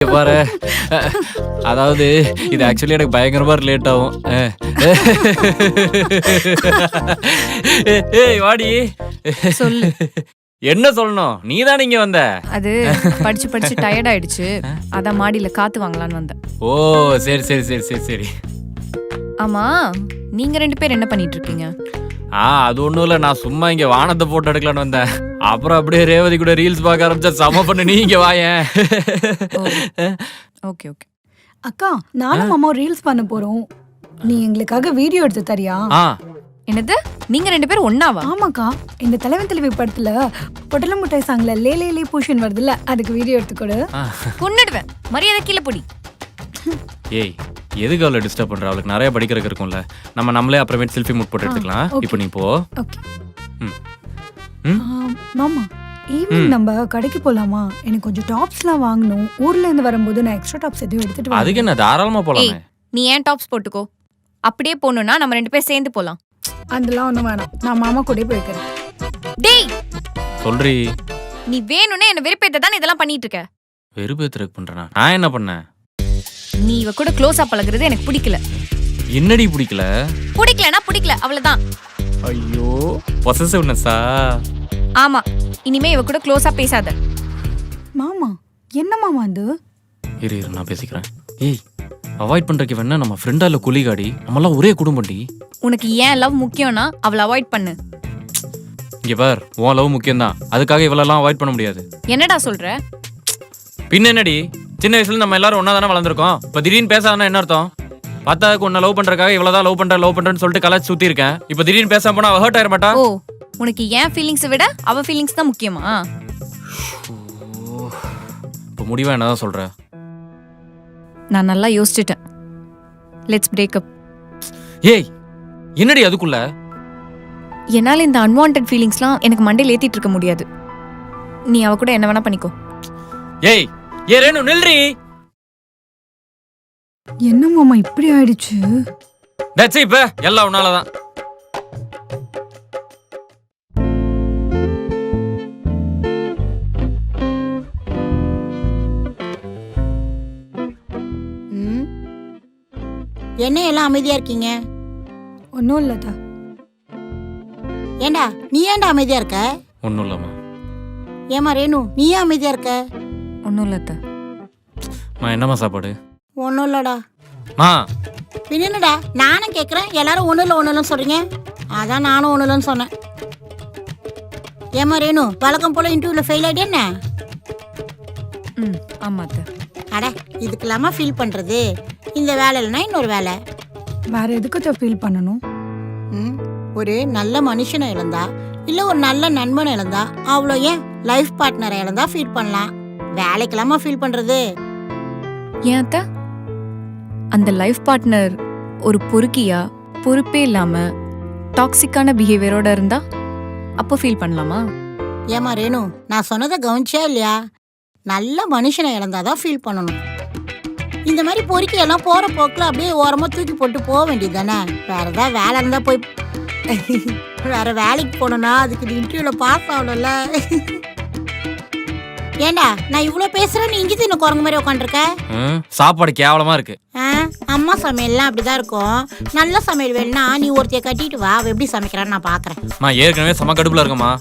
பாரு அதாவது இது ஆக்சுவலி எனக்கு பயங்கரமா ரிலேட் ஆகும். ஏய் வாடி சொல்லு. என்ன சொல்லணும், நீ தான் இங்க வந்த. அது படிச்சு படிச்சு டயர்ட் ஆயிடுச்சு, அதான் மாடியில காத்து வாங்கலான்னு வந்தேன். ஓ சரி சரி சரி சரி சரி. ஆமா, நீங்க 2 பேர் என்ன பண்ணிட்டு இருக்கீங்க? அது ஒண்ணும் இல்ல, நான் சும்மா இங்க வானத்தை போட்டோ எடுக்கலான்னு வந்தேன். அப்புறம் அப்படியே ரேவதி கூட ரீல்ஸ் பார்க்க ஆரம்பிச்சா சம பண்ணு. நீ இங்க வாயேன். Okay okay. அக்கா, நானும் அம்மா ரீல்ஸ் பண்ண போறோம். நீ எங்களுக்காக வீடியோ எடுத்து தரியா? என்னது, நீங்க 2 பேரும் ஒண்ணாவா? ஆமாக்கா, இந்த தலைவன் தலைவி படத்துல பொட்டல முட்டாய் சாங்ல லே லே லே பூஷன் வருதுல்ல, அதுக்கு வீடியோ எடுத்து கொடு. கொன்னுடுவேன், மரியாதை கீழே பொடி. ஏய் எதுக்கு அவளை டிஸ்டர்ப் பண்ற? அவளுக்கு நிறைய படிக்கிறதுக்கு இருக்கும்ல, நம்மளே அப்புறமேட்டு செல்ஃபி மூட் போட்டு எடுத்துக்கலாம். இப்போ நீ போ. ஓகே. மாமா, ஈவினிங் நம்ம கடைக்கு போலாமா? எனக்கு கொஞ்சம் டாப்ஸ்லாம் வாங்கணும். ஊர்ல இருந்து வரும்போது நான் எக்ஸ்ட்ரா டாப்ஸ் எதுவும் எடுத்துட்டு வரேன். அதுக்கு என்ன, தாராளமா போலாமே. நீ ஏன் டாப்ஸ் போட்டுக்கோ, அப்படியே போகணும்னா நம்ம 2 பேர் சேர்ந்து போலாம். அதெல்லாம் ஒண்ணும் வேணாம், நான் மாமா கூட போய்க்கிறேன். டேய் சொல்றி, நீ வேணும்னே என்ன வெறுப்பேத்த தான் இதெல்லாம் பண்ணிட்டு இருக்க. வெறுப்பேத்துறதுக்கு பண்றேனா? நான் என்ன பண்ணேன்? நீ இவ கூட க்ளோஸா பழகுறது எனக்கு பிடிக்கல. என்னடி பிடிக்கல? பிடிக்கலனா பிடிக்கல, அவ்வளவுதான். ஐயோ பொசசிவ்னஸா? ஆமா, இனிமே இவ கூட க்ளோஸா பேசாத. மாமா, என்ன மாமா அது? இரு நான் பேசிக்கிறேன். ஏய் அவாய்ட் பண்றதுக்கு வேணா நம்ம ஃப்ரெண்டா இல்ல குளிகாடி, நம்மலாம் ஒரே குடும்பம்டி. உனக்கு ஏன் லவ் முக்கியம்னா அவளை அவாய்ட் பண்ணு. இங்க பார், உன் லவ் முக்கியம்தான், அதுக்காக இவளெல்லாம் அவாய்ட் பண்ண முடியாது. என்னடா சொல்ற? பின்ன என்னடி, சின்ன வயசுல நம்ம எல்லாரும் ஒன்னா தானே வளர்ந்துருக்கோம். இப்ப திடீர்னு பேசாதனா என்ன அர்த்தம்? பார்த்தாக்கு உன்னை லவ் பண்றதுக்காக இவ்வளவுதான் லவ் பண்றேன்னு சொல்லிட்டு கலாச்சி சுத்தி இருக்கேன். இப்ப திடீர்னு பேசாம போனா அவ ஹர்ட் ஆயிர மாட்டா? ஓ, உனக்கு ஏன் ஃபீலிங்ஸை விட அவ ஃபீலிங்ஸ் தான் முக்கியமா? இப்ப முடிவா என்னதான் சொல்ற? நான் நல்லா யோசிச்சுட்டேன். Let's break up. ஏய் என்னடி அதுக்குள்ள? என்னால இந்த அன்வான்டட் ஃபீலிங்ஸ்லாம் எனக்கு மண்டையில ஏத்திட்டு இருக்க முடியாது. நீ அவ கூட என்ன வேணா பண்ணிக்கோ. ஏய் ஏ ரேணு நில்றி. என்ன மாமா இப்படி ஆயிடுச்சு? தட்ஸ் இப்ப எல்லாம் உன்னாலதான். என்ன எல்லாம் அமைதியா இருக்கீங்க? ஒன்றும் இல்லதா. ஏண்டா நீ ஏன்டா அமைதியா இருக்க? ஒன்னும் இல்லம்மா. ஏமா ரேணு, நீ ஏன் அமைதியா இருக்க? ஒன்றும் இல்லத்த. என்னம்மா சாப்பாடு? ஒன்றும் இல்லடா. மா பின்னடா நானும் கேட்குறேன், எல்லாரும் ஒன்றும் இல்லைன்னு சொல்றீங்க. அதான் நானும் ஒன்றும் இல்லைன்னு சொன்னேன். ஏமா ரேணு, வழக்கம் போல இன்டர்வியூல ஃபெயில் ஆகிட்டே என்ன? ஆமா அத்த. அட இதுக்கு இல்லாமல் ஃபீல் பண்ணுறது, இந்த வேலை இல்லைன்னா இன்னொரு வேலை. வேற எதுக்கு ஃபீல் பண்ணணும்? ஒரு நல்ல மனுஷனை இழந்தா, இல்லை ஒரு நல்ல நண்பனை இழந்தா, அவ்வளோ ஏன் லைஃப் பார்ட்னரை இழந்தா ஃபீல் பண்ணலாம். வேலைக்கு இல்லாமல் ஃபீல் பண்ணுறது ஏன் அத்த? அந்த லைஃப் பார்ட்னர் ஒரு பொறுக்கியா, பொறுப்பே இல்லாம டாக்ஸிக்கான பிஹேவியரோட இருந்தா அப்போ ஃபீல் பண்ணலாமா? ஏமா ரேணு, நான் சொன்னதை கவனிச்சா இல்லையா? நல்ல மனுஷனை இழந்தாதான் ஃபீல் பண்ணணும். இந்த மாதிரி பொறுக்கியெல்லாம் போற போக்குல அப்படியே ஓரமா தூக்கி போட்டு போக வேண்டியது தானே. வேற ஏதாவது வேலை இருந்தா போய் வேற வேலைக்கு போனோம்னா அதுக்கு இன்டர்வியூல பாஸ் ஆகணும்ல. ஏண்டா நான் இவ்வளவு பேசுறேன், நீ இஞ்சி தின்ன குரங்கு மாதிரி உட்காந்துருக்க. சாப்பாடு கேவலமா இருக்கு. அம்மா சமையல்லாம் அப்படிதான் இருக்கும். நல்ல சமையல் வேணும்னா நீ ஒருத்தைய கட்டிட்டு வா, அவ எப்படி சமைக்கிறான்னு நான் பாக்குறேன். ஏற்கனவே சம கடுப்புல இருக்கமா.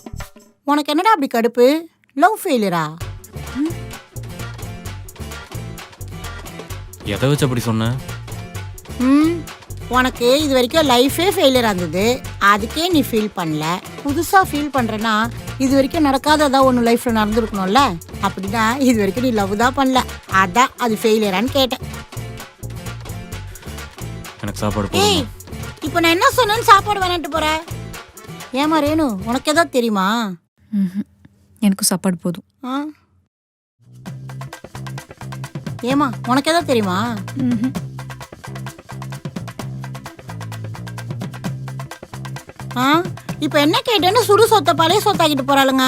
உனக்கு என்னடா அப்படி கடுப்பு? லவ் ஃபெயிலியரா? எதை வச்சு அப்படி சொன்ன? உனக்கு இது வரைக்கும் லைஃபே ஃபெயிலியர் இருந்தது, அதுக்கே நீ ஃபீல் பண்ணல. புதுசா ஃபீல் பண்றேன்னா இது வரைக்கும் நடக்காததா ஒன்று லைஃப்ல நடந்துருக்கணும்ல. அப்படின்னா இது வரைக்கும் நீ லவ் தான் பண்ணல, அதான் அது ஃபெயிலியரான்னு கேட்டேன். எனக்கு சாப்பாடு. ஏய் இப்போ நான் என்ன சொன்னேன்னு சாப்பாடு வேணான்ட்டு போற? ஏமா ரேணு, உனக்கு ஏதாவது தெரியுமா? எனக்கு சாப்பாடு போதும். ஏமா உனக்கு ஏதாவது தெரியுமா? இப்போ என்ன கேட்டேன்னு சுடு சொத்த பழைய சொத்தாக்கிட்டு போறாளுங்க.